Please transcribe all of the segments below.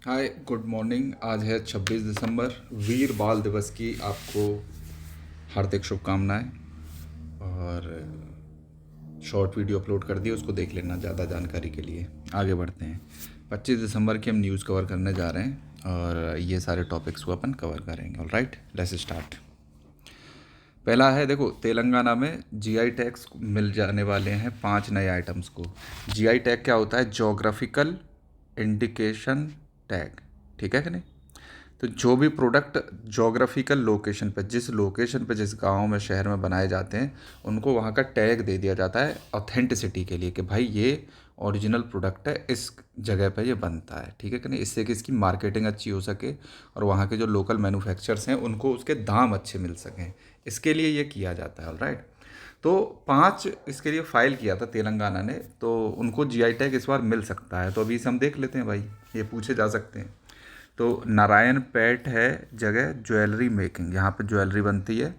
हाय, good morning. आज है 26 दिसंबर, वीर बाल दिवस की आपको हार्दिक शुभकामनाएं। और शॉर्ट वीडियो अपलोड कर दी, उसको देख लेना ज़्यादा जानकारी के लिए। आगे बढ़ते हैं। 25 दिसंबर की हम न्यूज़ कवर करने जा रहे हैं और ये सारे टॉपिक्स को अपन कवर करेंगे। All right, let's start. पहला है, देखो, तेलंगाना में जीआई टैग्स मिल जाने वाले हैं 5 नए आइटम्स को। जीआई टैग क्या होता है? Geographical indication tag. ठीक है कि नहीं? तो जो भी प्रोडक्ट जोग्राफिकल लोकेशन पे, जिस लोकेशन पे, जिस गांव में, शहर में बनाए जाते हैं, उनको वहाँ का टैग दे दिया जाता है ऑथेंटिसिटी के लिए कि भाई ये ओरिजिनल प्रोडक्ट है, इस जगह पे ये बनता है। ठीक है कि नहीं? इससे कि इसकी मार्केटिंग अच्छी हो सके और वहाँ के जो लोकल मैन्युफैक्चरर्स हैं उनको उसके दाम अच्छे मिल सकें, इसके लिए ये किया जाता है। ऑलराइट। तो 5 इसके लिए फाइल किया था तेलंगाना ने, तो उनको जीआई टैग इस बार मिल सकता है। तो अभी इसे हम देख लेते हैं भाई, ये पूछे जा सकते हैं। तो नारायण पेट है जगह ज्वेलरी मेकिंग, यहाँ पे ज्वेलरी बनती है,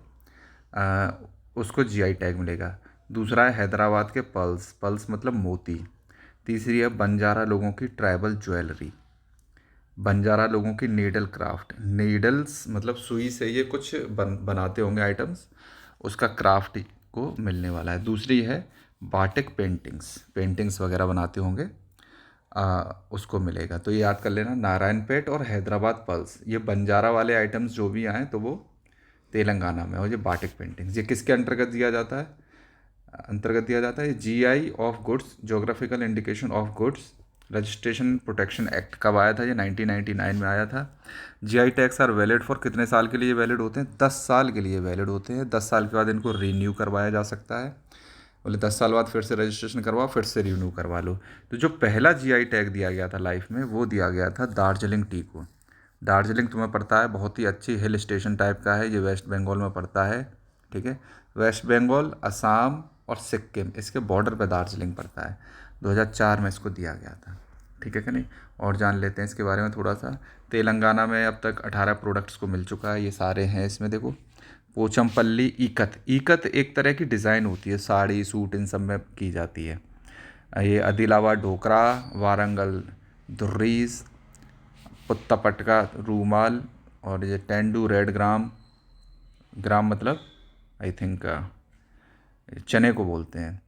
आ, उसको जीआई टैग मिलेगा। दूसरा है हैदराबाद के पल्स, पल्स मतलब मोती। तीसरी है बंजारा लोगों की ट्राइबल ज्वेलरी, बंजारा लोगों की नीडल क्राफ्ट, नीडल्स मतलब सुई से ये कुछ बनाते होंगे आइटम्स, उसका क्राफ्ट को मिलने वाला है। दूसरी है बाटिक पेंटिंग्स, पेंटिंग्स वगैरह बनाते होंगे, उसको मिलेगा। तो ये याद कर लेना, नारायणपेट और हैदराबाद पल्स, ये बंजारा वाले आइटम्स जो भी आए तो वो तेलंगाना में। और ये बाटिक पेंटिंग्स ये किसके अंतर्गत दिया जाता है? अंतर्गत दिया जाता है GI of goods, geographical indication of goods registration protection act. कब आया था ये? 1999 में आया था। GI tags are valid for कितने साल के लिए वैलिड होते हैं? 10 साल के लिए वैलिड होते हैं। 10 साल के बाद इनको रीन्यू करवाया जा सकता है। बोले 10 साल बाद फिर से रजिस्ट्रेशन करवाओ, फिर से रिन्यू करवा लो। तो जो पहला जीआई टैग दिया गया था लाइफ में, वो दिया गया था दार्जिलिंग टी को। दार्जिलिंग तुम्हें पड़ता है, बहुत ही अच्छी हिल स्टेशन टाइप का है, ये वेस्ट बंगाल में पड़ता है। ठीक है, वेस्ट बंगाल, असम और सिक्किम, इसके बॉर्डर पे दार्जिलिंग पड़ता है। 2004 में इसको दिया गया था। ठीक है कि नहीं? और जान लेते हैं इसके बारे में थोड़ा सा। तेलंगाना में अब तक 18 प्रोडक्ट्स को मिल चुका है, ये सारे हैं इसमें। देखो, पोचमपल्ली ईकत, ईकत एक तरह की डिज़ाइन होती है, साड़ी सूट इन सब में की जाती है। ये आदिलाबाद ढोकरा, वारंगल दुर्रीज, पुत्तापटका रूमाल, और ये टेंडू रेड ग्राम, ग्राम मतलब आई थिंक चने को बोलते हैं।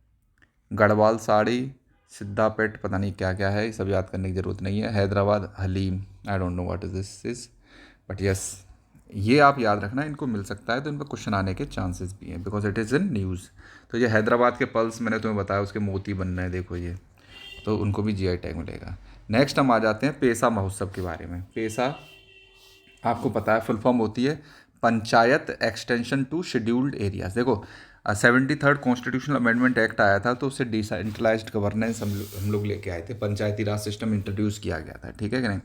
गढ़वाल साड़ी, सिद्धापेट, पता नहीं क्या क्या है, ये सब याद करने की ज़रूरत नहीं है। Hyderabad haleem, I don't know what is this is, but yes, ये आप याद रखना, इनको मिल सकता है, तो इन पर क्वेश्चन आने के चांसेस भी हैं because it is in news. तो ये हैदराबाद के पल्स मैंने तुम्हें बताया, उसके मोती बन रहे हैं, देखो ये, तो उनको भी जीआई टैग मिलेगा। नेक्स्ट हम आ जाते हैं पेसा महोत्सव के बारे में। पेसा आपको पता है फुल फॉर्म होती है panchayat extension to scheduled areas. देखो, 73rd कॉन्स्टिट्यूशनल अमेंडमेंट एक्ट आया था, तो उससे डिसेंट्रलाइज्ड गवर्नेंस हम लोग लेके आए थे, पंचायती राज सिस्टम इंट्रोड्यूस किया गया था। ठीक है कि नहीं?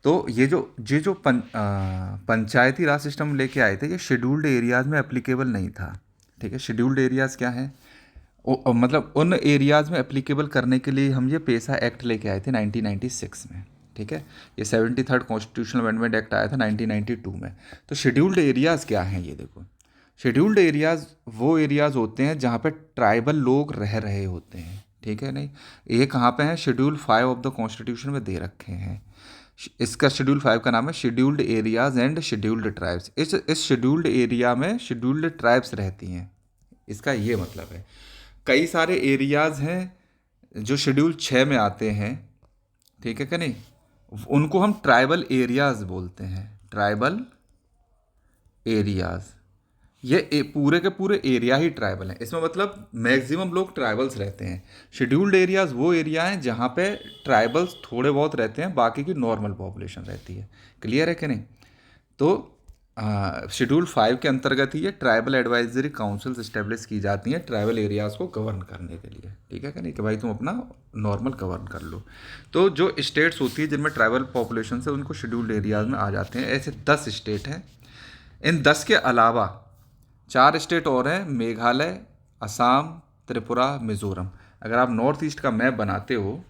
तो ये जो पंचायती राज सिस्टम लेके आए थे, ये शेड्यूल्ड एरियाज़ में एप्लीकेबल नहीं था। ठीक है, शेड्यूल्ड एरियाज़ क्या है? मतलब उन एरियाज़ में एप्लीकेबल करने के लिए हम ये पेसा एक्ट लेके आए थे 1996 में। ठीक है, ये 73rd कॉन्स्टिट्यूशनल अमेंडमेंट एक्ट आया था 1992 में। तो शेड्यूल्ड एरियाज़ क्या हैं? ये देखो, शेड्यूल्ड एरियाज़ वो एरियाज़ होते हैं जहाँ पे ट्राइबल लोग रह रहे होते हैं। ठीक है नहीं? ये कहाँ पे हैं? शेड्यूल 5 ऑफ द कॉन्स्टिट्यूशन में दे रखे हैं। इसका शेड्यूल 5 का नाम है scheduled areas and scheduled tribes. इस शेड्यूल्ड एरिया में शेड्यूल्ड ट्राइब्स रहती हैं, इसका ये मतलब है। कई सारे एरियाज हैं जो शेड्यूल 6 में आते हैं। ठीक है कि नहीं? उनको हम ट्राइबल एरियाज बोलते हैं, ट्राइबल एरियाज। ये पूरे के पूरे एरिया ही ट्राइबल हैं, इसमें मतलब मैक्सिमम लोग ट्राइबल्स रहते हैं। शेड्यूल्ड एरियाज वो एरिया हैं जहाँ पे ट्राइबल्स थोड़े बहुत रहते हैं, बाकी की नॉर्मल पॉपुलेशन रहती है। क्लियर है कि नहीं? तो शेड्यूल 5 के अंतर्गत ही ये ट्राइबल एडवाइजरी काउंसिल्स इस्टेब्लिश की जाती हैं ट्राइबल एरियाज़ को गवर्न करने के लिए। ठीक है कि नहीं? कि भाई तुम अपना नॉर्मल गवर्न कर लो। तो जो स्टेट्स होती है जिनमें ट्राइबल पॉपुलेशन है, उनको शेड्यूल्ड एरियाज़ में आ जाते हैं। ऐसे 10 स्टेट हैं। इन 10 के अलावा 4 स्टेट और हैं, मेघालय, असम, त्रिपुरा, मिजोरम। अगर आप नॉर्थ ईस्ट का मैप बनाते हो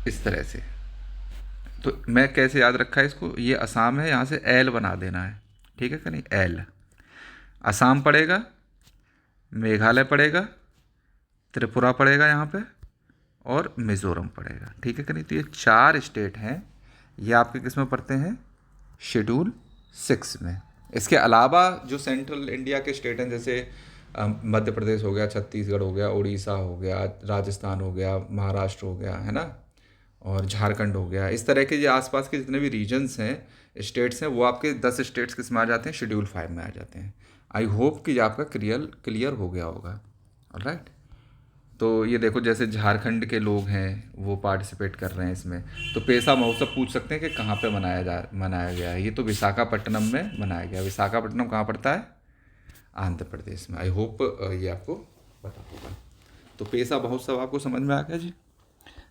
इस तरह से, तो मैं कैसे याद रखा है इसको, ये असम है, यहाँ से एल बना देना है। ठीक है कि नहीं? एल, असम पड़ेगा, मेघालय पड़ेगा, त्रिपुरा पड़ेगा यहाँ पे, और मिज़ोरम पड़ेगा। ठीक है कि नहीं? तो ये 4 स्टेट हैं, ये आपके किस में पड़ते हैं? शेड्यूल 6 में। इसके अलावा जो सेंट्रल इंडिया के स्टेट हैं, जैसे मध्य प्रदेश हो गया, छत्तीसगढ़ हो गया, उड़ीसा हो गया, राजस्थान हो गया, महाराष्ट्र हो गया, है ना, और झारखंड हो गया, इस तरह के जो आसपास के जितने भी रीजन्स हैं, स्टेट्स हैं, वो आपके 10 स्टेट्स किस में आ जाते हैं? शेड्यूल 5 में आ जाते हैं। आई होप कि आपका क्लियर हो गया होगा। ऑलराइट। तो ये देखो, जैसे झारखंड के लोग हैं वो पार्टिसिपेट कर रहे हैं इसमें। तो पेसा महोत्सव पूछ सकते हैं कि कहाँ पे मनाया गया है। ये तो विशाखापट्टनम में मनाया गया। विशाखापट्टनम कहाँ पड़ता है? आंध्र प्रदेश में। आई होप ये आपको पता होगा। तो पेसा महोत्सव आपको समझ में आ गया जी।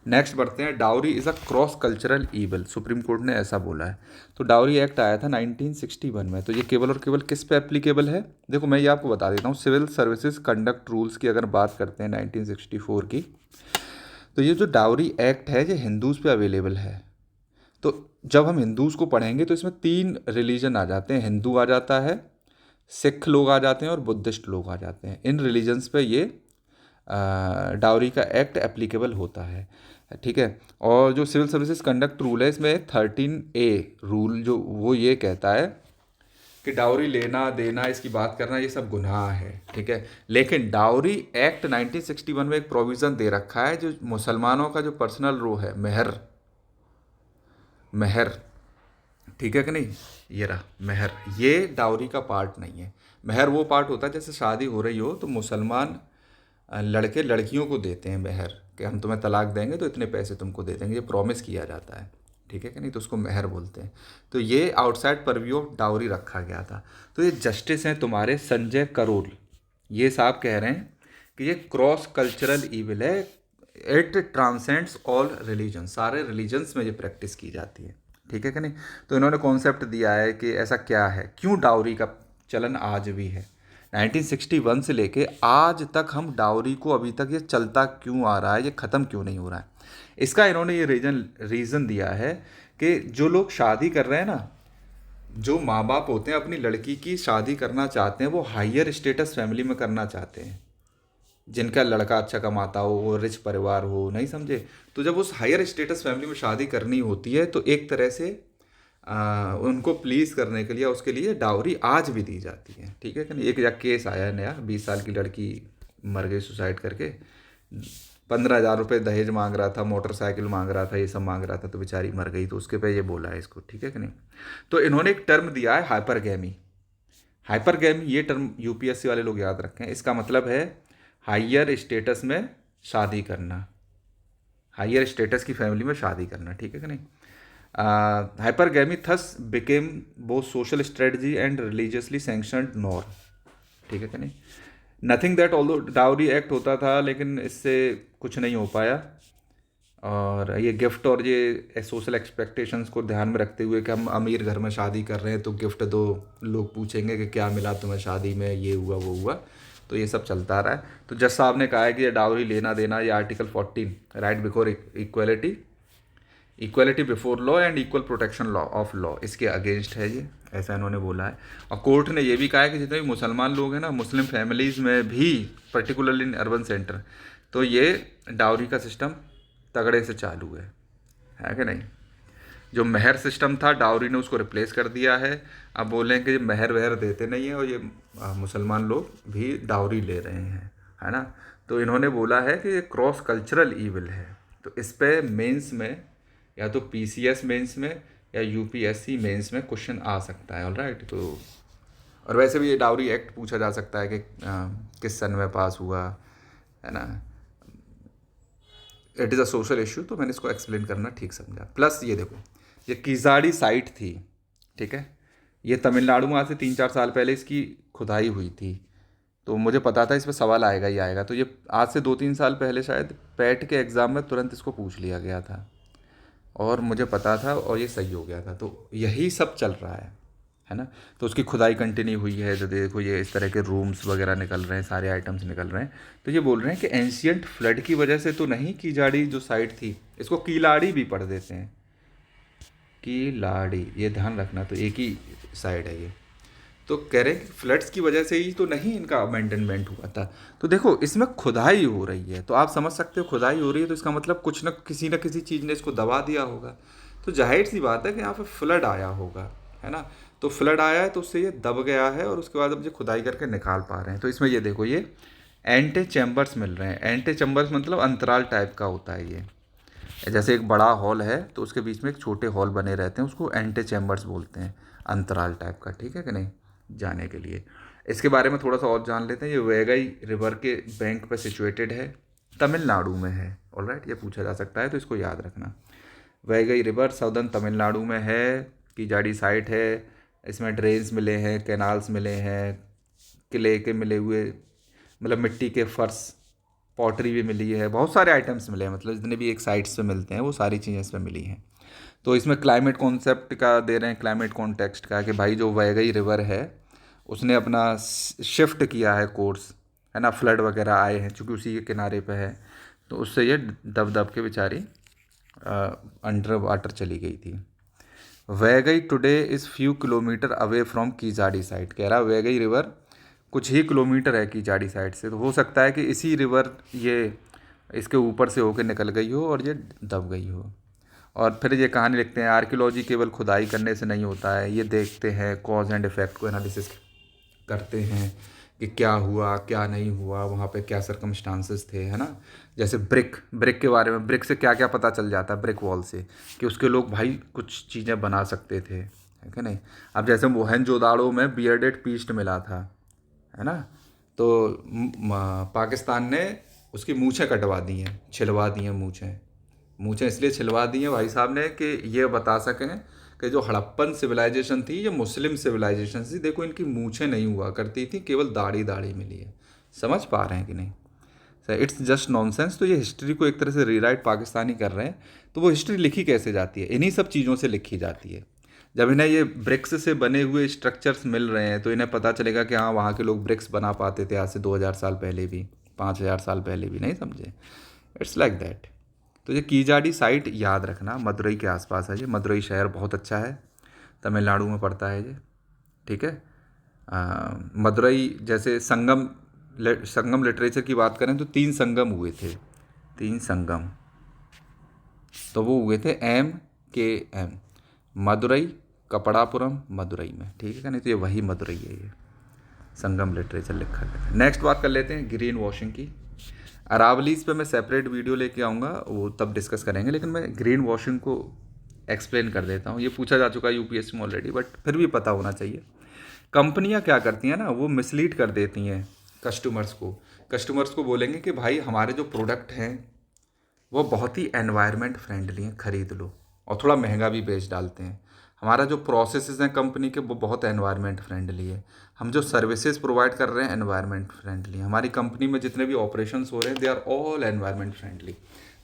नेक्स्ट बढ़ते हैं, dowry is a cross cultural evil, supreme court ने ऐसा बोला है। तो डाउरी एक्ट आया था 1961 में। तो ये केवल और केवल किस पे एप्लीकेबल है? देखो मैं ये आपको बता देता हूँ, सिविल सर्विसेज कंडक्ट रूल्स की अगर बात करते हैं 1964 की, तो ये जो डाउरी एक्ट है ये हिंदूज़ पे अवेलेबल है। तो जब हम हिंदूज़ को पढ़ेंगे तो इसमें 3 रिलीजन आ जाते हैं, हिंदू आ जाता है, सिख लोग आ जाते हैं और बुद्धिस्ट लोग आ जाते हैं। इन रिलीजन्स पे ये डाउरी का एक्ट एप्लीकेबल होता है। ठीक है। और जो सिविल सर्विसेज कंडक्ट रूल है, इसमें 13A रूल जो वो ये कहता है कि डाउरी लेना देना, इसकी बात करना, ये सब गुनाह है। ठीक है। लेकिन डाउरी एक्ट 1961 में एक प्रोविज़न दे रखा है, जो मुसलमानों का जो पर्सनल रो है, महर, ठीक है कि नहीं, ये रहा महर, ये डाउरी का पार्ट नहीं है। महर वो पार्ट होता है जैसे शादी हो रही हो तो मुसलमान लड़के लड़कियों को देते हैं महर, कि हम तुम्हें तलाक देंगे तो इतने पैसे तुमको दे देंगे, ये प्रॉमिस किया जाता है। ठीक है कि नहीं? तो उसको महर बोलते हैं। तो ये आउटसाइड परव्यू ऑफ डाउरी रखा गया था। तो ये जस्टिस हैं तुम्हारे संजय करोल, ये साहब कह रहे हैं कि ये क्रॉस कल्चरल ईविल है, इट ट्रांसेंड्स ऑल रिलीजन, सारे रिलीजन्स में ये प्रैक्टिस की जाती है। ठीक है कि नहीं? तो इन्होंने कॉन्सेप्ट दिया है कि ऐसा क्या है, क्यों डाउरी का चलन आज भी है। 1961 से लेके आज तक हम डाउरी को, अभी तक ये चलता क्यों आ रहा है, ये ख़त्म क्यों नहीं हो रहा है? इसका इन्होंने ये रीज़न दिया है कि जो लोग शादी कर रहे हैं ना, जो माँ बाप होते हैं अपनी लड़की की शादी करना चाहते हैं, वो हायर स्टेटस फैमिली में करना चाहते हैं, जिनका लड़का अच्छा कमाता हो, वो रिच परिवार हो, नहीं समझे? तो जब उस हायर स्टेटस फैमिली में शादी करनी होती है तो एक तरह से उनको प्लीज़ करने के लिए उसके लिए डाउरी आज भी दी जाती है। ठीक है कि नहीं? एक केस आया है नया, 20 साल की लड़की मर गई सुसाइड करके, 15,000 रुपये दहेज मांग रहा था, मोटरसाइकिल मांग रहा था, ये सब मांग रहा था, तो बेचारी मर गई। तो उसके पे ये बोला है इसको। ठीक है कि नहीं? तो इन्होंने एक टर्म दिया है हाइपरगैमी। हाइपरगैमी ये टर्म यूपीएससी वाले लोग याद रखें। इसका मतलब है हायर स्टेटस में शादी करना, हायर स्टेटस की फैमिली में शादी करना। ठीक है कि नहीं? Hypergamy thus became both social strategy and religiously sanctioned norm. ठीक है कि नहीं? Nothing that, although dowry act होता था लेकिन इससे कुछ नहीं हो पाया। और ये गिफ्ट और ये सोशल एक्सपेक्टेशंस को ध्यान में रखते हुए कि हम अमीर घर में शादी कर रहे हैं तो गिफ्ट दो, लोग पूछेंगे कि क्या मिला तुम्हें शादी में, ये हुआ वो हुआ, तो ये सब चलता रहा है। तो जज साहब ने कहा है कि ये डाउरी लेना देना, ये article 14 right before equality, equality before law and equal protection law of law, इसके अगेंस्ट है ये, ऐसा इन्होंने बोला है। और कोर्ट ने ये भी कहा है कि जितने भी मुसलमान लोग हैं ना, मुस्लिम फैमिलीज़ में भी, पर्टिकुलरली इन अर्बन सेंटर, तो ये डाउरी का सिस्टम तगड़े से चालू है कि नहीं? जो महर सिस्टम था, डाउरी ने उसको रिप्लेस कर दिया है। अब बोलें कि महर वहर देते नहीं हैं और ये मुसलमान लोग भी डाउरी ले रहे हैं, है ना? तो इन्होंने बोला है कि ये क्रॉस कल्चरल ईविल है। तो इस पे मेंस में, या तो पीसीएस मेंस में या यूपीएससी मेंस में क्वेश्चन आ सकता है। ऑलराइट। तो और वैसे भी ये डाउरी एक्ट पूछा जा सकता है कि किस सन में पास हुआ, है ना? It is a social issue, तो मैंने इसको एक्सप्लेन करना ठीक समझा। प्लस ये देखो, ये किजाड़ी साइट थी, ठीक है, ये तमिलनाडु में आज से 3-4 साल पहले इसकी खुदाई हुई थी। तो मुझे पता था इस पर सवाल आएगा ही आएगा। तो ये आज से 2-3 साल पहले शायद पैट के एग्ज़ाम में तुरंत इसको पूछ लिया गया था, और मुझे पता था और ये सही हो गया था। तो यही सब चल रहा है ना? तो उसकी खुदाई कंटिन्यू हुई है। तो देखो ये इस तरह के रूम्स वगैरह निकल रहे हैं, सारे आइटम्स निकल रहे हैं। तो ये बोल रहे हैं कि एंशियंट फ्लड की वजह से तो नहीं, कीजाड़ी जो साइट थी, इसको कीलाड़ी भी पढ़ देते हैं, कीलाड़ी, ये ध्यान रखना। तो एक ही साइड है ये। तो कह रहे हैं कि फ्लड्स की वजह से ही तो नहीं इनका अबैंडनमेंट हुआ था। तो देखो इसमें खुदाई हो रही है, तो आप समझ सकते हो खुदाई हो रही है तो इसका मतलब कुछ न किसी चीज़ ने इसको दबा दिया होगा। तो जाहिर सी बात है कि यहाँ पे फ्लड आया होगा, है ना। तो फ्लड आया है तो उससे ये दब गया है और उसके बाद अब ये खुदाई करके निकाल पा रहे हैं। तो इसमें ये देखो ये एंटे चैम्बर्स मिल रहे हैं। एंटे चैम्बर्स मतलब अंतराल टाइप का होता है ये। जैसे एक बड़ा हॉल है तो उसके बीच में एक छोटे हॉल बने रहते हैं, उसको एंटे चैम्बर्स बोलते हैं, अंतराल टाइप का, ठीक है कि नहीं, जाने के लिए। इसके बारे में थोड़ा सा और जान लेते हैं। ये वैगई रिवर के बैंक पर सिचुएटेड है, तमिलनाडु में है। ऑलराइट, ये पूछा जा सकता है तो इसको याद रखना। वैगई रिवर साउदर्न तमिलनाडु में है, कीजाड़ी साइट है। इसमें ड्रेन्स मिले हैं, कैनाल्स मिले हैं, किले के मिले हुए मतलब मिट्टी के फर्श, पॉटरी भी मिली है, बहुत सारे आइटम्स मिले हैं। मतलब जितने भी एक साइट्स पे मिलते हैं वो सारी चीज़ें इसमें मिली हैं। तो इसमें क्लाइमेट कॉन्सेप्ट का दे रहे हैं, क्लाइमेट कॉन्टेक्स्ट का, कि भाई जो वैगई रिवर है उसने अपना शिफ्ट किया है कोर्स, है ना। फ्लड वगैरह आए हैं चूँकि उसी के किनारे पे है, तो उससे ये दब दब के बेचारी अंडर वाटर चली गई थी। Vaigai today is few kilometre away from Keezhadi site. कह रहा वैगई रिवर कुछ ही किलोमीटर है कीजाड़ी साइड से, तो हो सकता है कि इसी रिवर ये इसके ऊपर से होकर निकल गई हो और ये दब गई हो। और फिर ये कहानी लिखते हैं, आर्कियोलॉजी केवल खुदाई करने से नहीं होता है, ये देखते हैं कॉज एंड इफेक्ट को एनालिसिस करते हैं कि क्या हुआ क्या नहीं हुआ, वहाँ पे क्या सर्कमस्टांसेस थे, है ना। जैसे ब्रिक के बारे में, ब्रिक से क्या क्या पता चल जाता है, ब्रिक वॉल से, कि उसके लोग भाई कुछ चीज़ें बना सकते थे, है कि नहीं। अब जैसे मोहनजोदाड़ो में बियर्डेड पीस्ट मिला था, है ना। तो पाकिस्तान ने उसकी मूछें कटवा दी हैं, छिलवा दी हैं मूछें। मूछें इसलिए छिलवा दी हैं भाई साहब ने कि ये बता सकें कि जो हड़प्पन सिविलाइजेशन थी, ये मुस्लिम सिविलाइजेशन थी, देखो इनकी मूछें नहीं हुआ करती थी, केवल दाढ़ी दाढ़ी मिली है। समझ पा रहे हैं कि नहीं सर, इट्स जस्ट नॉनसेंस। तो ये हिस्ट्री को एक तरह से रीराइट पाकिस्तानी कर रहे हैं। तो वो हिस्ट्री लिखी कैसे जाती है, इन्हीं सब चीज़ों से लिखी जाती है। जब इन्हें ये ब्रिक्स से बने हुए स्ट्रक्चर्स मिल रहे हैं तो इन्हें पता चलेगा कि हाँ वहाँ के लोग ब्रिक्स बना पाते थे आज से 2000 साल पहले भी, 5000 साल पहले भी, नहीं समझे। It's like that. तो ये कीजाड़ी साइट याद रखना, मदुरई के आसपास है ये। मदुरई शहर बहुत अच्छा है, तमिलनाडु में पड़ता है ये, ठीक है। मदुरई जैसे संगम लिटरेचर की बात करें तो 3 संगम हुए थे, 3 संगम। तो वो हुए थे MKM, मदुरई, कपड़ापुरम, मदुरई में, ठीक है क्या नहीं। तो ये वही मदुरई है, ये संगम लिटरेचर लिखा गया है। नेक्स्ट बात कर लेते हैं ग्रीन वॉशिंग की। अरावलीज पे मैं सेपरेट वीडियो लेके आऊँगा, वो तब डिस्कस करेंगे, लेकिन मैं ग्रीन वॉशिंग को एक्सप्लेन कर देता हूँ। ये पूछा जा चुका है यूपीएससी में ऑलरेडी, बट फिर भी पता होना चाहिए। कंपनियां क्या करती हैं ना, वो मिसलीड कर देती हैं कस्टमर्स को बोलेंगे कि भाई हमारे जो प्रोडक्ट हैं वो बहुत ही एनवायरनमेंट फ्रेंडली हैं, ख़रीद लो, और थोड़ा महंगा भी बेच डालते हैं। हमारा जो प्रोसेसेस हैं कंपनी के वो बहुत एनवायरनमेंट फ्रेंडली है। हम जो सर्विसेज प्रोवाइड कर रहे हैं एनवायरनमेंट फ्रेंडली। हमारी कंपनी में जितने भी ऑपरेशंस हो रहे हैं they are all environment friendly.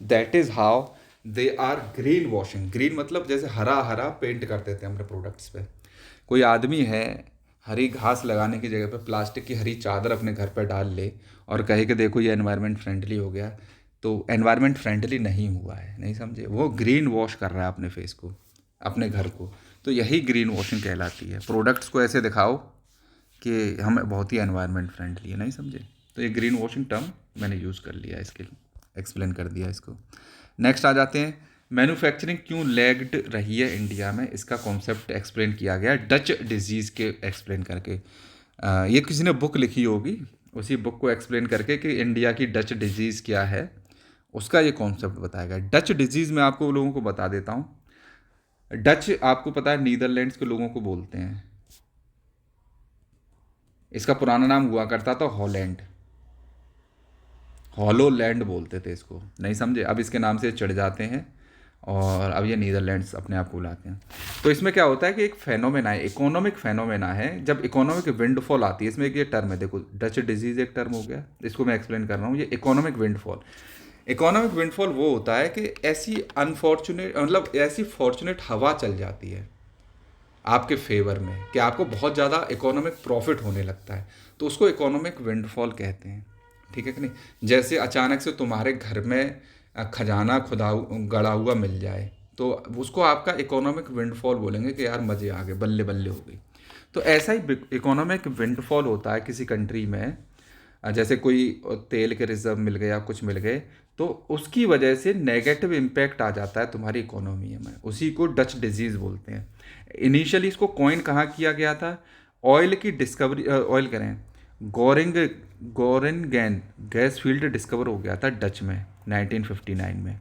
That is how they are green washing. Green मतलब जैसे हरा हरा पेंट कर देते हैं अपने प्रोडक्ट्स पे। कोई आदमी है हरी घास लगाने की जगह पे प्लास्टिक की हरी चादर अपने घर पर डाल ले और कहे कि देखो ये एनवायरनमेंट फ्रेंडली हो गया, तो एनवायरनमेंट फ्रेंडली नहीं हुआ है, नहीं समझे। वो ग्रीन वॉश कर रहा है अपने फेस को, अपने घर को। तो यही ग्रीन वॉशिंग कहलाती है। प्रोडक्ट्स को ऐसे दिखाओ कि हम बहुत ही एनवायरनमेंट फ्रेंडली है, नहीं समझे। तो ये ग्रीन वॉशिंग टर्म मैंने यूज़ कर लिया, इसके एक्सप्लेन कर दिया इसको। नेक्स्ट आ जाते हैं, मैन्युफैक्चरिंग क्यों लैग्ड रही है इंडिया में, इसका कॉन्सेप्ट एक्सप्लेन किया गया डच डिजीज़ के एक्सप्लेन करके। ये किसी ने बुक लिखी होगी, उसी बुक को एक्सप्लेन करके कि इंडिया की डच डिजीज़ क्या है, उसका ये कॉन्सेप्ट बताया गया। डच डिजीज़ मैं आपको लोगों को बता देता हूँ। डच आपको पता है नीदरलैंड्स के लोगों को बोलते हैं। इसका पुराना नाम हुआ करता था हॉलैंड, हॉलोलैंड बोलते थे इसको, नहीं समझे। अब इसके नाम से चढ़ जाते हैं और अब ये नीदरलैंड्स अपने आप को बुलाते हैं। तो इसमें क्या होता है कि एक फेनोमेना है, इकोनॉमिक फेनोमेना है। जब इकोनॉमिक विंडफॉल आती है, इसमें एक ये टर्म है, देखो डच डिजीज़ एक टर्म हो गया, इसको मैं एक्सप्लेन कर रहा हूँ। ये इकोनॉमिक विंडफॉल, इकोनॉमिक विंडफॉल वो होता है कि ऐसी अनफॉर्चुनेट मतलब ऐसी फॉर्चुनेट हवा चल जाती है आपके फेवर में कि आपको बहुत ज़्यादा इकोनॉमिक प्रॉफिट होने लगता है, तो उसको इकोनॉमिक विंडफॉल कहते हैं, ठीक है कि नहीं। जैसे अचानक से तुम्हारे घर में खजाना खुदा गड़ा हुआ मिल जाए, तो उसको आपका इकोनॉमिक विंडफॉल बोलेंगे कि यार मज़े आ गए, बल्ले बल्ले हो गई। तो ऐसा ही इकोनॉमिक विंडफॉल होता है किसी कंट्री में। जैसे कोई तेल के रिजर्व मिल गया, कुछ मिल गए, तो उसकी वजह से नेगेटिव इम्पैक्ट आ जाता है तुम्हारी इकोनॉमी में। उसी को डच डिजीज़ बोलते हैं। इनिशियली इसको कॉइन कहाँ किया गया था? ऑयल की डिस्कवरी, ऑयल करें, गोरिंग गोरेनगैन गैस फील्ड डिस्कवर हो गया था डच में 1959 में।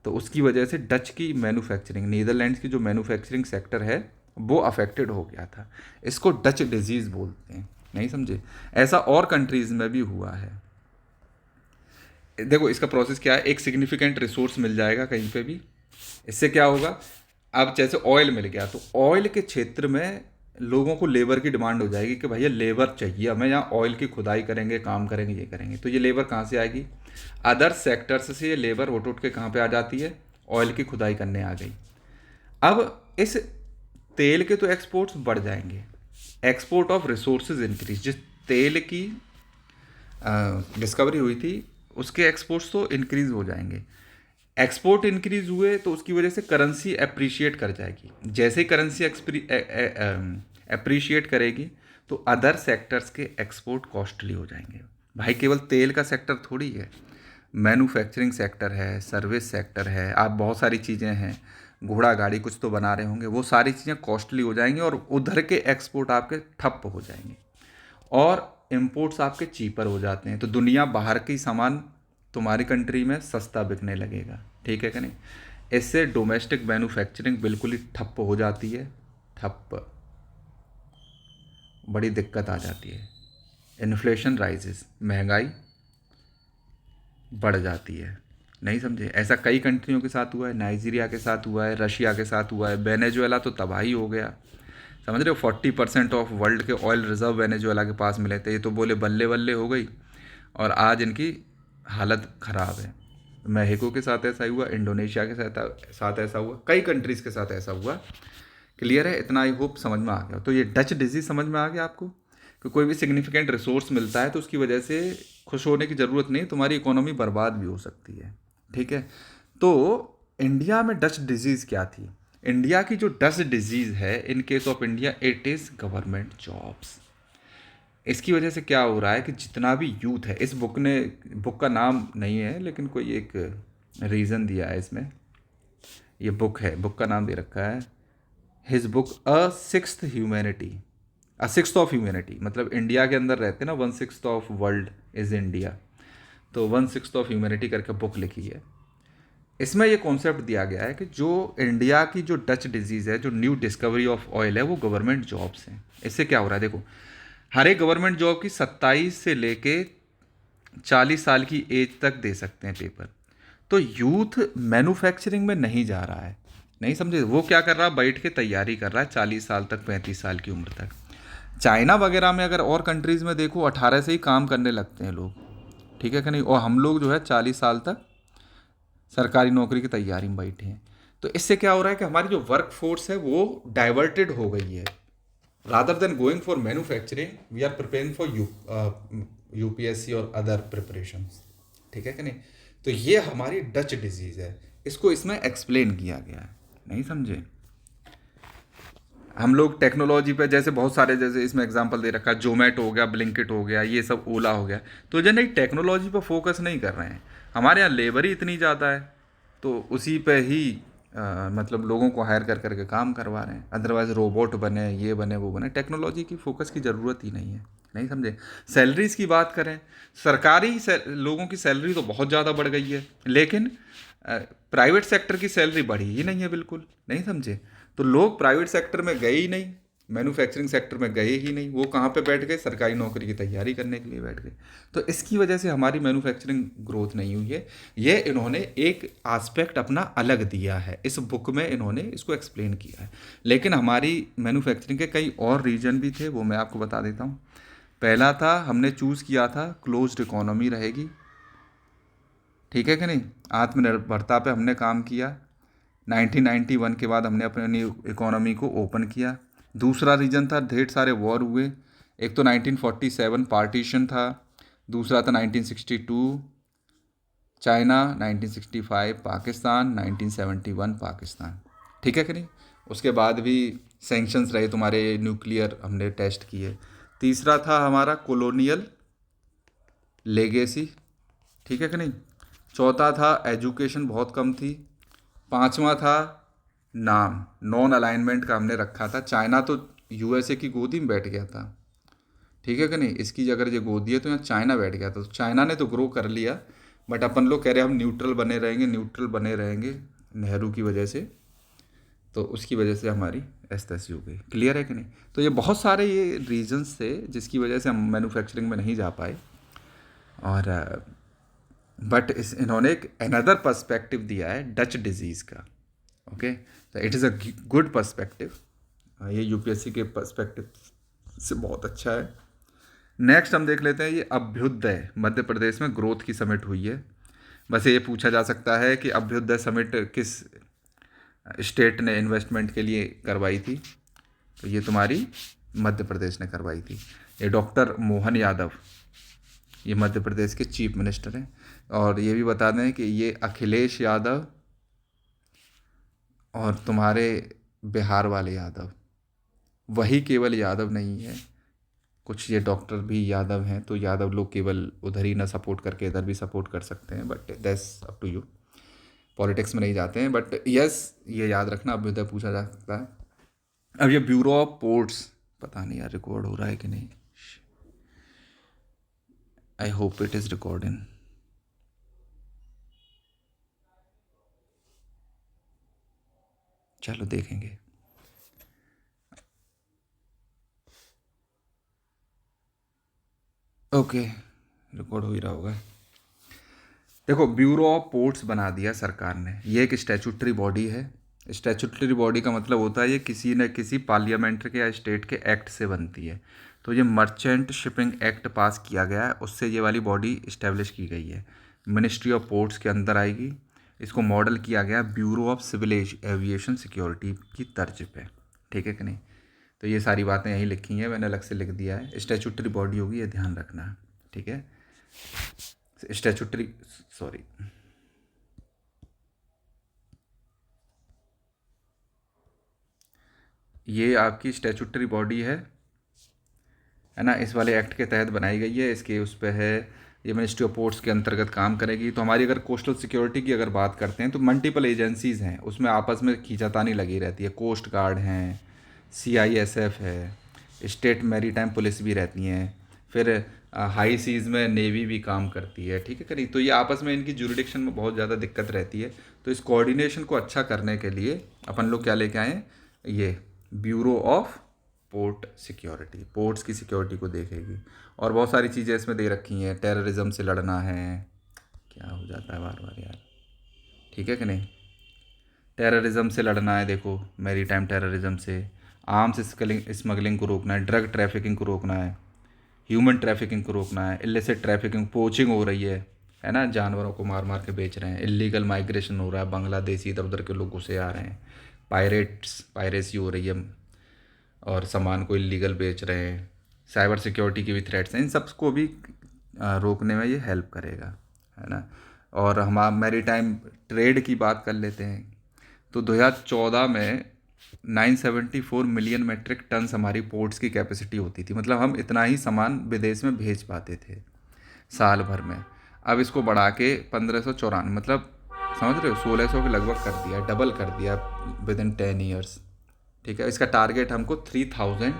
तो उसकी वजह से डच की मैन्युफैक्चरिंग, नीदरलैंड्स की जो मैन्युफैक्चरिंग सेक्टर है वो अफेक्टेड हो गया था। इसको डच डिजीज़ बोलते हैं। नहीं समझे? ऐसा और कंट्रीज़ में भी हुआ है। देखो इसका प्रोसेस क्या है, एक सिग्निफिकेंट रिसोर्स मिल जाएगा कहीं पे भी, इससे क्या होगा, अब जैसे ऑयल मिल गया तो ऑयल के क्षेत्र में लोगों को लेबर की डिमांड हो जाएगी कि भैया लेबर चाहिए हमें, यहाँ ऑयल की खुदाई करेंगे, काम करेंगे, ये करेंगे। तो ये लेबर कहाँ से आएगी? अदर सेक्टर्स से ये लेबर उठ के कहाँ पे आ जाती है? ऑयल की खुदाई करने आ गई। अब इस तेल के तो एक्सपोर्ट्स बढ़ जाएंगे, एक्सपोर्ट ऑफ रिसोर्सेज इंक्रीज। जिस तेल की डिस्कवरी हुई थी उसके एक्सपोर्ट्स तो इंक्रीज हो जाएंगे। एक्सपोर्ट इंक्रीज हुए तो उसकी वजह से करेंसी अप्रिशिएट कर जाएगी। जैसे ही करेंसी अप्रिशिएट करेगी तो अदर सेक्टर्स के एक्सपोर्ट कॉस्टली हो जाएंगे। भाई केवल तेल का सेक्टर थोड़ी है, मैन्युफैक्चरिंग सेक्टर है, सर्विस सेक्टर है, आप बहुत सारी चीज़ें हैं, घोड़ा गाड़ी कुछ तो बना रहे होंगे, वो सारी चीज़ें कॉस्टली हो जाएंगी और उधर के एक्सपोर्ट आपके ठप हो जाएंगे और इंपोर्ट्स आपके चीपर हो जाते हैं। तो दुनिया बाहर की सामान तुम्हारी कंट्री में सस्ता बिकने लगेगा। ठीक है कि नहीं? इससे डोमेस्टिक मैन्युफैक्चरिंग बिल्कुल ही ठप्प हो जाती है, ठप्प, बड़ी दिक्कत आ जाती है। इन्फ्लेशन राइजेस, महंगाई बढ़ जाती है। नहीं समझे? ऐसा कई कंट्रियों के साथ हुआ है, नाइजीरिया के साथ हुआ है, रशिया के साथ हुआ है, वेनेजुएला तो तबाही हो गया। समझ रहे हो? 40% ऑफ वर्ल्ड के ऑयल रिजर्व वेनेजुएला के पास मिले थे। ये तो बोले बल्ले बल्ले हो गई और आज इनकी हालत ख़राब है। मेक्सिको के साथ ऐसा हुआ, इंडोनेशिया के साथ ऐसा हुआ, कई कंट्रीज़ के साथ ऐसा हुआ। क्लियर है? इतना आई होप समझ में आ गया। तो ये डच डिजीज़ समझ में आ गया आपको कि कोई भी सिग्निफिकेंट रिसोर्स मिलता है तो उसकी वजह से खुश होने की ज़रूरत नहीं, तुम्हारी इकोनॉमी बर्बाद भी हो सकती है। ठीक है? तो इंडिया में डच डिजीज़ क्या थी? इंडिया की जो डच डिजीज़ है, in case of India, it is government jobs. इसकी वजह से क्या हो रहा है कि जितना भी यूथ है, इस बुक का नाम नहीं है लेकिन कोई एक रीज़न दिया है इसमें, ये बुक है, बुक का नाम दे रखा है his book a sixth humanity, a sixth of humanity. मतलब इंडिया के अंदर रहते ना, 1/6 ऑफ वर्ल्ड इज़ इंडिया, तो 1/6 ऑफ ह्यूमैनिटी करके बुक लिखी है। इसमें ये कॉन्सेप्ट दिया गया है कि जो इंडिया की जो डच डिजीज़ है, जो न्यू डिस्कवरी ऑफ ऑयल है, वो गवर्नमेंट जॉब्स हैं। इससे क्या हो रहा है देखो, हर एक गवर्नमेंट जॉब की 27 से लेके 40 साल की एज तक दे सकते हैं पेपर। तो यूथ मैन्युफैक्चरिंग में नहीं जा रहा है। नहीं समझे? वो क्या कर रहा है? बैठ के तैयारी कर रहा है 40 साल तक, 35 साल की उम्र तक। चाइना वगैरह में अगर और कंट्रीज़ में देखो, 18 से ही काम करने लगते हैं लोग। ठीक है कि नहीं? और हम लोग जो है 40 साल तक सरकारी नौकरी की तैयारी में बैठे हैं। तो इससे क्या हो रहा है कि हमारी जो वर्क फोर्स है वो डाइवर्टेड हो गई है। rather than going for manufacturing we are preparing for UPSC और अदर प्रिपरेशंस। ठीक है कि नहीं? तो ये हमारी डच डिजीज़ है, इसको इसमें एक्सप्लेन किया गया है। नहीं समझे? हम लोग टेक्नोलॉजी पे जैसे बहुत सारे, जैसे इसमें एग्जांपल दे रखा है, जोमेटो हो गया, ब्लिंकिट हो गया, ये सब ओला हो गया, तो जो नहीं टेक्नोलॉजी पे फोकस नहीं कर रहे हैं। हमारे यहाँ लेबर ही इतनी ज़्यादा है तो उसी पे ही मतलब लोगों को हायर कर करके काम करवा रहे हैं। अदरवाइज रोबोट बने, ये बने, वो बने, टेक्नोलॉजी की फोकस की ज़रूरत ही नहीं है। नहीं समझे? सैलरीज़ की बात करें, सरकारी लोगों की सैलरी तो बहुत ज़्यादा बढ़ गई है, लेकिन प्राइवेट सेक्टर की सैलरी बढ़ी ही नहीं है बिल्कुल। नहीं समझे? तो लोग प्राइवेट सेक्टर में गए ही नहीं, मैन्युफैक्चरिंग सेक्टर में गए ही नहीं, वो कहाँ पे बैठ गए? सरकारी नौकरी की तैयारी करने के लिए बैठ गए। तो इसकी वजह से हमारी मैन्युफैक्चरिंग ग्रोथ नहीं हुई है। ये इन्होंने एक एस्पेक्ट अपना अलग दिया है, इस बुक में इन्होंने इसको एक्सप्लेन किया है। लेकिन हमारी मैन्युफैक्चरिंग के कई और रीजन भी थे, वो मैं आपको बता देता हूँ। पहला था, हमने चूज़ किया था क्लोज्ड इकोनॉमी रहेगी। ठीक है कि नहीं? आत्मनिर्भरता पे हमने काम किया। 1991 के बाद हमने अपनी इकोनॉमी को ओपन किया। दूसरा रीजन था, ढेर सारे वॉर हुए। एक तो 1947 पार्टीशन था, दूसरा था 1962 चाइना, 1965 पाकिस्तान, 1971 पाकिस्तान। ठीक है कि नहीं। उसके बाद भी सैंक्शंस रहे तुम्हारे, न्यूक्लियर हमने टेस्ट किए। तीसरा था हमारा कॉलोनियल लेगेसी, ठीक है कि नहीं। चौथा था एजुकेशन बहुत कम थी। पांचवा था नाम, नॉन अलाइनमेंट का हमने रखा था। चाइना तो यूएसए की गोदी में बैठ गया था, ठीक है कि नहीं। इसकी अगर ये गोदी है तो यहाँ चाइना बैठ गया था, तो चाइना ने तो ग्रो कर लिया, बट अपन लोग कह रहे हैं हम न्यूट्रल बने रहेंगे, न्यूट्रल बने रहेंगे नेहरू की वजह से। तो उसकी वजह से हमारी ऐसी तैसी हो गई। क्लियर है कि नहीं। तो ये बहुत सारे ये रीजंस थे जिसकी वजह से हम मैन्युफैक्चरिंग में नहीं जा पाए। और बट इस इन्होंने एक अनदर पर्सपेक्टिव दिया है डच डिजीज़ का। ओके, तो it is a good perspective. ये यूपीएससी के पर्सपेक्टिव से बहुत अच्छा है। नेक्स्ट हम देख लेते हैं ये अभ्युदय, मध्य प्रदेश में ग्रोथ की समिट हुई है। बस ये पूछा जा सकता है कि अभ्युदय समिट किस स्टेट ने इन्वेस्टमेंट के लिए करवाई थी। तो ये तुम्हारी मध्य प्रदेश ने करवाई थी। ये डॉक्टर मोहन यादव, ये मध्य प्रदेश के चीफ मिनिस्टर हैं। और ये भी बता दें कि ये अखिलेश यादव और तुम्हारे बिहार वाले यादव, वही केवल यादव नहीं है, कुछ ये डॉक्टर भी यादव हैं। तो यादव लोग केवल उधर ही ना सपोर्ट करके इधर भी सपोर्ट कर सकते हैं, but that's up to you. Politics में नहीं जाते हैं, बट यस ये याद रखना अभ्युदय पूछा जा सकता है। अब ये ब्यूरो ऑफ पोर्ट्स, पता नहीं यार रिकॉर्ड हो रहा है कि नहीं। I hope it is recording. चलो देखेंगे। ओके, रिकॉर्ड हो ही रहा होगा। देखो, ब्यूरो ऑफ पोर्ट्स बना दिया सरकार ने। ये एक स्टैट्यूटरी बॉडी है। स्टैट्यूटरी बॉडी का मतलब होता है ये किसी न किसी पार्लियामेंट के या स्टेट के एक्ट से बनती है। तो ये मर्चेंट शिपिंग एक्ट पास किया गया है, उससे ये वाली बॉडी इस्टेब्लिश की गई है। मिनिस्ट्री ऑफ पोर्ट्स के अंदर आएगी। इसको मॉडल किया गया bureau of civil aviation security की तर्ज पे, ठीक है कि नहीं। तो ये सारी बातें यहीं लिखी हैं, मैंने अलग से लिख दिया है। स्टैट्यूटरी बॉडी होगी, ये ध्यान रखना, ठीक है। स्टैट्यूटरी, सॉरी, ये आपकी स्टैट्यूटरी बॉडी है ना, इस वाले एक्ट के तहत बनाई गई है। इसके उस पर है, ये मिनिस्ट्री ऑफ पोर्ट्स के अंतर्गत काम करेगी। तो हमारी अगर कोस्टल सिक्योरिटी की अगर बात करते हैं तो मल्टीपल एजेंसीज़ हैं, उसमें आपस में खींचातानी लगी रहती है। कोस्ट गार्ड हैं, सीआईएसएफ है, स्टेट मैरीटाइम पुलिस भी रहती हैं, फिर हाई सीज़ में नेवी भी काम करती है, ठीक है कि नहीं। तो ये आपस में इनकी जुरिडिक्शन में बहुत ज़्यादा दिक्कत रहती है। तो इस कोऑर्डिनेशन को अच्छा करने के लिए अपन लोग क्या लेके आए, ये bureau of port security, ports की सिक्योरिटी को देखेगी। और बहुत सारी चीज़ें इसमें दे रखी हैं, टेररिज्म से लड़ना है, क्या हो जाता है बार बार यार, ठीक है कि नहीं। टेररिज्म से लड़ना है, देखो मैरी टाइम टेररिज्म से, आर्म्स स्मगलिंग को रोकना है, ड्रग ट्रैफिकिंग को रोकना है, ह्यूमन ट्रैफिकिंग को रोकना है, इलिसिट ट्रैफिकिंग, पोचिंग हो रही है ना, जानवरों को मार मार के बेच रहे हैं, इलीगल माइग्रेशन हो रहा है, बांग्लादेशी इधर उधर के लोग घुसे आ रहे हैं, पायरेसी हो रही है और सामान को इलीगल बेच रहे हैं, साइबर सिक्योरिटी की भी थ्रेट्स हैं। इन सबको भी रोकने में ये हेल्प करेगा, है ना। और हम मैरी टाइम ट्रेड की बात कर लेते हैं। तो 2014 में 974 मिलियन मेट्रिक टन्स हमारी पोर्ट्स की कैपेसिटी होती थी, मतलब हम इतना ही सामान विदेश में भेज पाते थे साल भर में। अब इसको बढ़ा के 1594, मतलब समझ रहे हो, 1600 के लगभग कर दिया, डबल कर दिया विद इन 10 ईयर्स, ठीक है। इसका टारगेट हमको 3000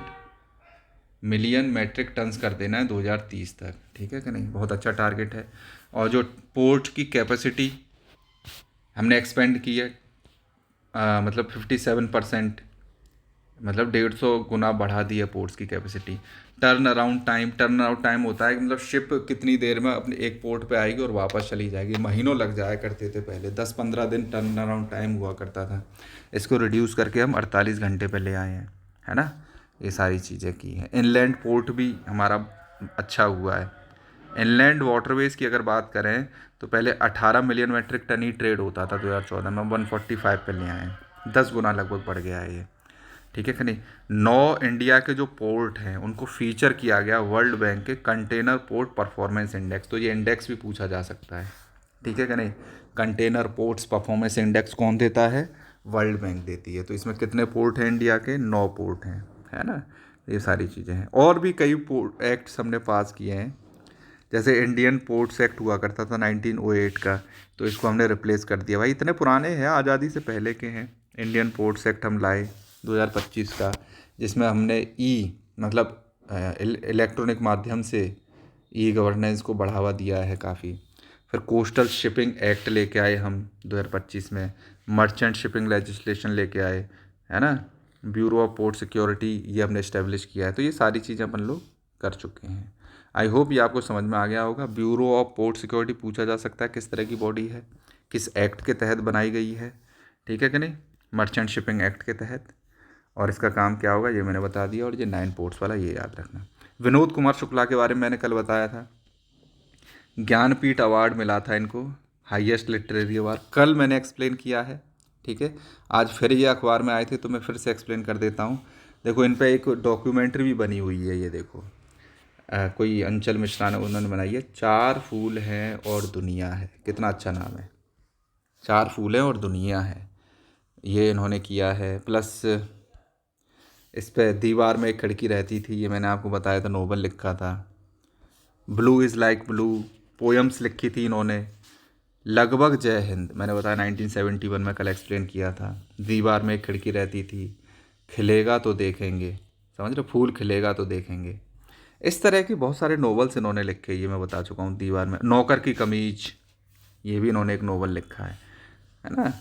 मिलियन मेट्रिक टन्स कर देना है 2030 तक, ठीक है कि नहीं। बहुत अच्छा टारगेट है। और जो पोर्ट की कैपेसिटी हमने एक्सपेंड की है, मतलब 57%, मतलब 150 गुना बढ़ा दी है पोर्ट्स की कैपेसिटी। टर्न अराउंड टाइम होता है कि मतलब शिप कितनी देर में अपने एक पोर्ट पे आएगी और वापस चली जाएगी। महीनों लग जाया करते थे पहले, 10-15 दिन टर्न अराउंड टाइम हुआ करता था। इसको रिड्यूस करके हम 48 घंटे पे ले आए हैं, है ना। ये सारी चीज़ें की हैं। इनलैंड पोर्ट भी हमारा अच्छा हुआ है। इनलैंड वाटरवेज की अगर बात करें तो पहले 18 मिलियन मेट्रिक टन ही ट्रेड होता था, 2014 में 145 पे ले आए हैं, 10 गुना लगभग बढ़ गया है ये, ठीक है कि नहीं। 9 इंडिया के जो पोर्ट हैं उनको फीचर किया गया वर्ल्ड बैंक के कंटेनर पोर्ट परफॉर्मेंस इंडेक्स। तो ये इंडेक्स भी पूछा जा सकता है, ठीक है कि नहीं। कंटेनर पोर्ट्स परफॉर्मेंस इंडेक्स कौन देता है, वर्ल्ड बैंक देती है। तो इसमें कितने पोर्ट हैं इंडिया के? 9 पोर्ट हैं, है ना। ये सारी चीज़ें हैं। और भी कई पोर्ट एक्ट्स हमने पास किए हैं, जैसे इंडियन पोर्ट्स एक्ट हुआ करता था 1908 का, तो इसको हमने रिप्लेस कर दिया। भाई इतने पुराने हैं, आज़ादी से पहले के हैं। इंडियन पोर्ट्स एक्ट हम लाए 2025 का, जिसमें हमने मतलब इलेक्ट्रॉनिक माध्यम से ई गवर्नेंस को बढ़ावा दिया है काफ़ी। फिर कोस्टल शिपिंग एक्ट लेके आए हम 2025 में, मर्चेंट शिपिंग लेजिस्लेशन लेके आए, है ना। ब्यूरो ऑफ पोर्ट सिक्योरिटी ये हमने इस्टेब्लिश किया है। तो ये सारी चीज़ें अपन लोग कर चुके हैं। आई होप ये आपको समझ में आ गया होगा। ब्यूरो ऑफ पोर्ट सिक्योरिटी पूछा जा सकता है किस तरह की बॉडी है, किस एक्ट के तहत बनाई गई है, ठीक है कि नहीं? मर्चेंट शिपिंग एक्ट के तहत। और इसका काम क्या होगा ये मैंने बता दिया। और ये 9 पोर्ट्स वाला ये याद रखना। विनोद कुमार शुक्ला के बारे में मैंने कल बताया था, ज्ञानपीठ अवार्ड मिला था इनको, हाईएस्ट लिटरेरी अवार्ड। कल मैंने एक्सप्लेन किया है, ठीक है। आज फिर ये अखबार में आए थे तो मैं फिर से एक्सप्लेन कर देता हूँ। देखो इन पे एक डॉक्यूमेंट्री भी बनी हुई है, ये देखो। कोई अंचल मिश्रा ने उन्होंने बनाई है, 4 फूल हैं और दुनिया है। कितना अच्छा नाम है, 4 फूल हैं और दुनिया है। ये इन्होंने किया है। प्लस इस पे दीवार में एक खिड़की रहती थी, ये मैंने आपको बताया था, नोबल लिखा था। Blue is like blue poems लिखी थी इन्होंने। लगभग जय हिंद मैंने बताया 1971 में, कल एक्सप्लेन किया था। दीवार में एक खिड़की रहती थी, खिलेगा तो देखेंगे, समझ रहे, फूल खिलेगा तो देखेंगे। इस तरह के बहुत सारे नोवेल्स इन्होंने लिखे, ये मैं बता चुका हूँ। दीवार में नौकर की कमीज, ये भी इन्होंने एक नोवेल लिखा है ना।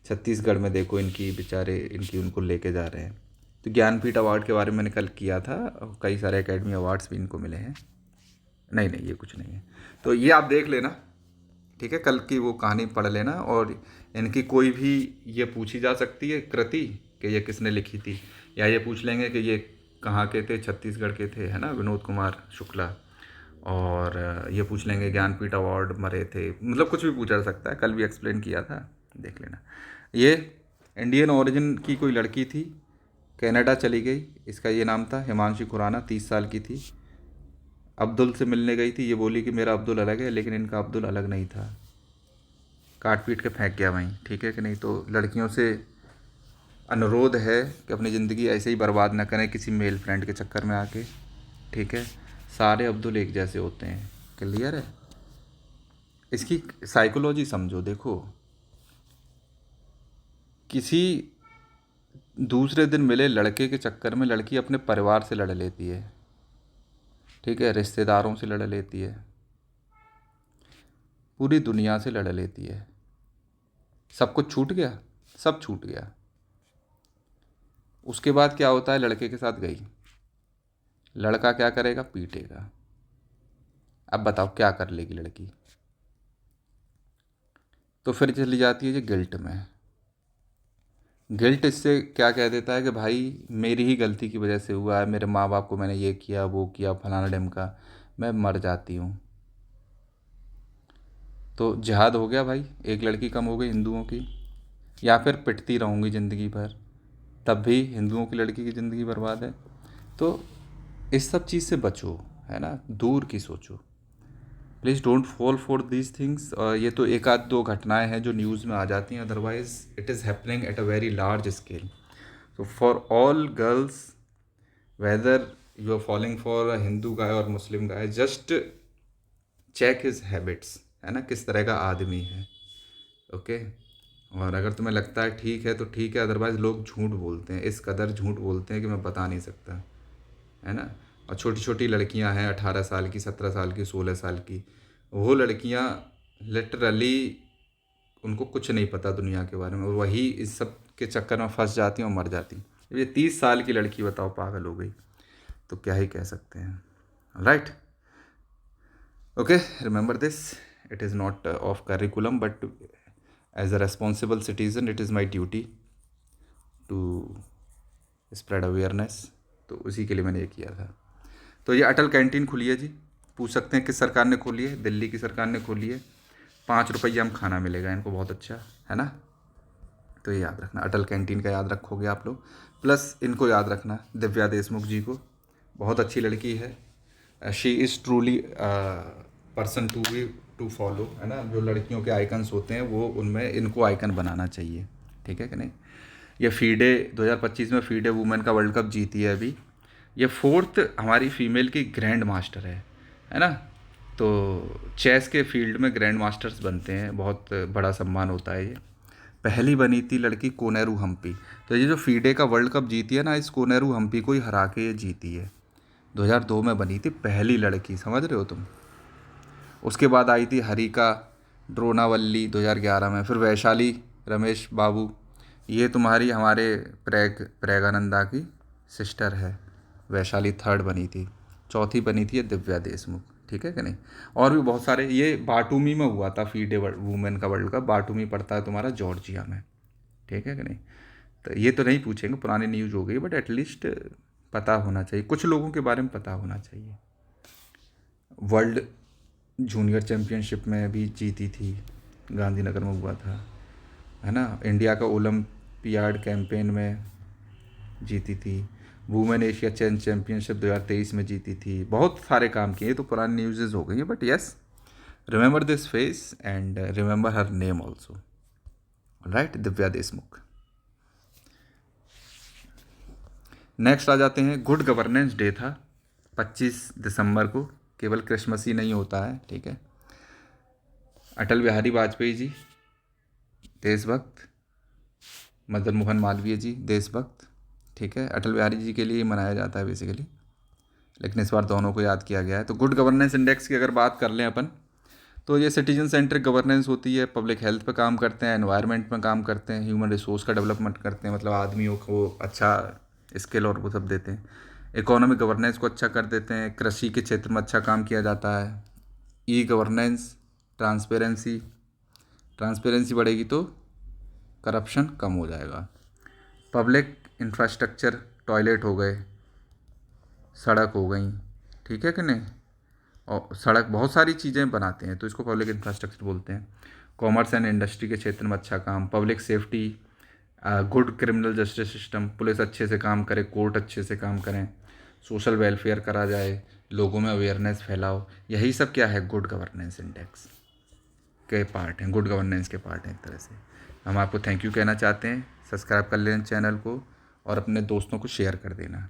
छत्तीसगढ़ में देखो इनकी बेचारे, इनकी उनको लेके जा रहे हैं। तो ज्ञानपीठ अवार्ड के बारे में मैंने कल किया था, कई सारे एकेडमी अवार्ड्स भी इनको मिले हैं। नहीं नहीं ये कुछ नहीं है, तो ये आप देख लेना, ठीक है। कल की वो कहानी पढ़ लेना। और इनकी कोई भी ये पूछी जा सकती है कृति कि ये किसने लिखी थी, या ये पूछ लेंगे कि ये कहाँ के थे, छत्तीसगढ़ के थे, है ना, विनोद कुमार शुक्ला। और ये पूछ लेंगे ज्ञानपीठ अवार्ड मरे थे, मतलब कुछ भी पूछा जा सकता है। कल भी एक्सप्लेन किया था, देख लेना। ये इंडियन ओरिजिन की कोई लड़की थी, कनाडा चली गई। इसका ये नाम था हिमांशी खुराना, 30 साल की थी। अब्दुल से मिलने गई थी, ये बोली कि मेरा अब्दुल अलग है, लेकिन इनका अब्दुल अलग नहीं था। काट पीट के फेंक गया वहीं, ठीक है कि नहीं। तो लड़कियों से अनुरोध है कि अपनी ज़िंदगी ऐसे ही बर्बाद ना करें किसी मेल फ्रेंड के चक्कर में आके, ठीक है। सारे अब्दुल एक जैसे होते हैं, क्लियर है। इसकी साइकोलॉजी समझो। देखो, किसी दूसरे दिन मिले लड़के के चक्कर में लड़की अपने परिवार से लड़ लेती है, ठीक है, रिश्तेदारों से लड़ लेती है, पूरी दुनिया से लड़ लेती है। सब कुछ छूट गया, सब छूट गया। उसके बाद क्या होता है, लड़के के साथ गई, लड़का क्या करेगा, पीटेगा। अब बताओ क्या कर लेगी लड़की? तो फिर चली जाती है ये गिल्ट में। गिल्ट इससे क्या कह देता है कि भाई मेरी ही गलती की वजह से हुआ है, मेरे माँ बाप को मैंने ये किया वो किया फलाना ढिमका, मैं मर जाती हूँ। तो जिहाद हो गया भाई, एक लड़की कम हो गई हिंदुओं की। या फिर पिटती रहूँगी ज़िंदगी भर, तब भी हिंदुओं की लड़की की ज़िंदगी बर्बाद है। तो इस सब चीज़ से बचो, है ना, दूर की सोचो। Please don't fall for these things. ये तो एक आध दो घटनाएं हैं जो न्यूज़ में आ जाती हैं, otherwise it is happening at a very large scale. तो for all girls, whether you are following for a Hindu guy और Muslim guy, just check his habits, है ना, किस तरह का आदमी है, ओके। और अगर तुम्हें लगता है ठीक है तो ठीक है, अदरवाइज़ लोग झूठ बोलते हैं, इस कदर झूठ बोलते हैं कि मैं बता नहीं सकता, है ना। और छोटी छोटी लड़कियां हैं, 18 साल की, 17 साल की, 16 साल की, वो लड़कियां लिटरली उनको कुछ नहीं पता दुनिया के बारे में, और वही इस सब के चक्कर में फंस जाती हैं और मर जाती हैं। ये 30 साल की लड़की बताओ पागल हो गई, तो क्या ही कह सकते हैं, right. Okay, remember this, it is not of curriculum, but as a responsible citizen it is my duty to spread awareness. तो उसी के लिए मैंने ये किया था। तो ये अटल कैंटीन खुली है जी, पूछ सकते हैं किस सरकार ने खोली है, दिल्ली की सरकार ने खोली है। 5 रुपये में खाना मिलेगा इनको, बहुत अच्छा है ना। तो ये याद रखना, अटल कैंटीन का याद रखोगे आप लोग। प्लस इनको याद रखना, दिव्या देशमुख जी को, बहुत अच्छी लड़की है। She is truly person to follow, है ना। जो लड़कियों के आइकन्स होते हैं वो, उनमें इनको आइकन बनाना चाहिए, ठीक है कि नहीं। ये फीडे 2025 में फीडे वुमेन का वर्ल्ड कप जीती है अभी। ये 4th हमारी फीमेल की ग्रैंड मास्टर है ना। तो चेस के फील्ड में ग्रैंड मास्टर्स बनते हैं, बहुत बड़ा सम्मान होता है ये। पहली बनी थी लड़की कोनेरू हम्पी। तो ये जो फीडे का वर्ल्ड कप जीती है ना, इस कोनेरू हम्पी को ही हरा के ये जीती है। 2002 में बनी थी पहली लड़की, समझ रहे हो तुम। उसके बाद आई थी हरिका ड्रोनावल्ली 2011 में, फिर वैशाली रमेश बाबू, ये तुम्हारी हमारे प्रैगानंदा की सिस्टर है। वैशाली 3rd बनी थी। 4थी बनी थी ये दिव्या देशमुख, ठीक है कि नहीं। और भी बहुत सारे, ये बाटूमी में हुआ था फीडे वुमेन का वर्ल्ड कप। बाटूमी पड़ता है तुम्हारा जॉर्जिया में, ठीक है कि नहीं। तो ये तो नहीं पूछेंगे, पुरानी न्यूज़ हो गई, बट एटलीस्ट पता होना चाहिए, कुछ लोगों के बारे में पता होना चाहिए। वर्ल्ड जूनियर चैम्पियनशिप में भी जीती थी, गांधीनगर में हुआ था, है ना। इंडिया का ओलंपियाड कैंपेन में जीती थी। वुमेन एशिया चेस चैम्पियनशिप 2023 में जीती थी। बहुत सारे काम किए, तो पुरानी न्यूज़ हो गई है, but yes, remember this face and remember her name also, right, Divya Deshmukh. Next आ जाते हैं, गुड गवर्नेंस डे था 25 दिसंबर को। केवल क्रिसमस ही नहीं होता है, ठीक है। अटल बिहारी वाजपेयी जी देशभक्त, मदन मोहन मालवीय जी देशभक्त, ठीक है। अटल बिहारी जी के लिए मनाया जाता है बेसिकली, लेकिन इस बार दोनों को याद किया गया है। तो गुड गवर्नेंस इंडेक्स की अगर बात कर लें अपन, तो ये सिटीजन सेंट्रिक गवर्नेंस होती है। पब्लिक हेल्थ पे काम करते हैं, एनवायरनमेंट में काम करते हैं, ह्यूमन रिसोर्स का डेवलपमेंट करते हैं, मतलब आदमियों को अच्छा स्किल और वो सब देते हैं। इकोनॉमिक गवर्नेंस को अच्छा कर देते हैं। कृषि के क्षेत्र में अच्छा काम किया जाता है। ई गवर्नेंस, ट्रांसपेरेंसी, ट्रांसपेरेंसी बढ़ेगी तो करप्शन कम हो जाएगा। पब्लिक इंफ्रास्ट्रक्चर, टॉयलेट हो गए, सड़क हो गई, ठीक है कि नहीं। और सड़क बहुत सारी चीज़ें बनाते हैं, तो इसको पब्लिक इंफ्रास्ट्रक्चर बोलते हैं। कॉमर्स एंड इंडस्ट्री के क्षेत्र में अच्छा काम, public safety, good criminal justice system, police अच्छे से काम करे, कोर्ट अच्छे से काम करें, सोशल वेलफेयर करा जाए, लोगों में अवेयरनेस फैलाओ, यही सब क्या है, गुड गवर्नेंस इंडेक्स के पार्ट हैं, गुड गवर्नेंस के पार्ट हैं एक तरह से। हम आपको थैंक यू कहना चाहते हैं। सब्सक्राइब कर लें चैनल को और अपने दोस्तों को शेयर कर देना।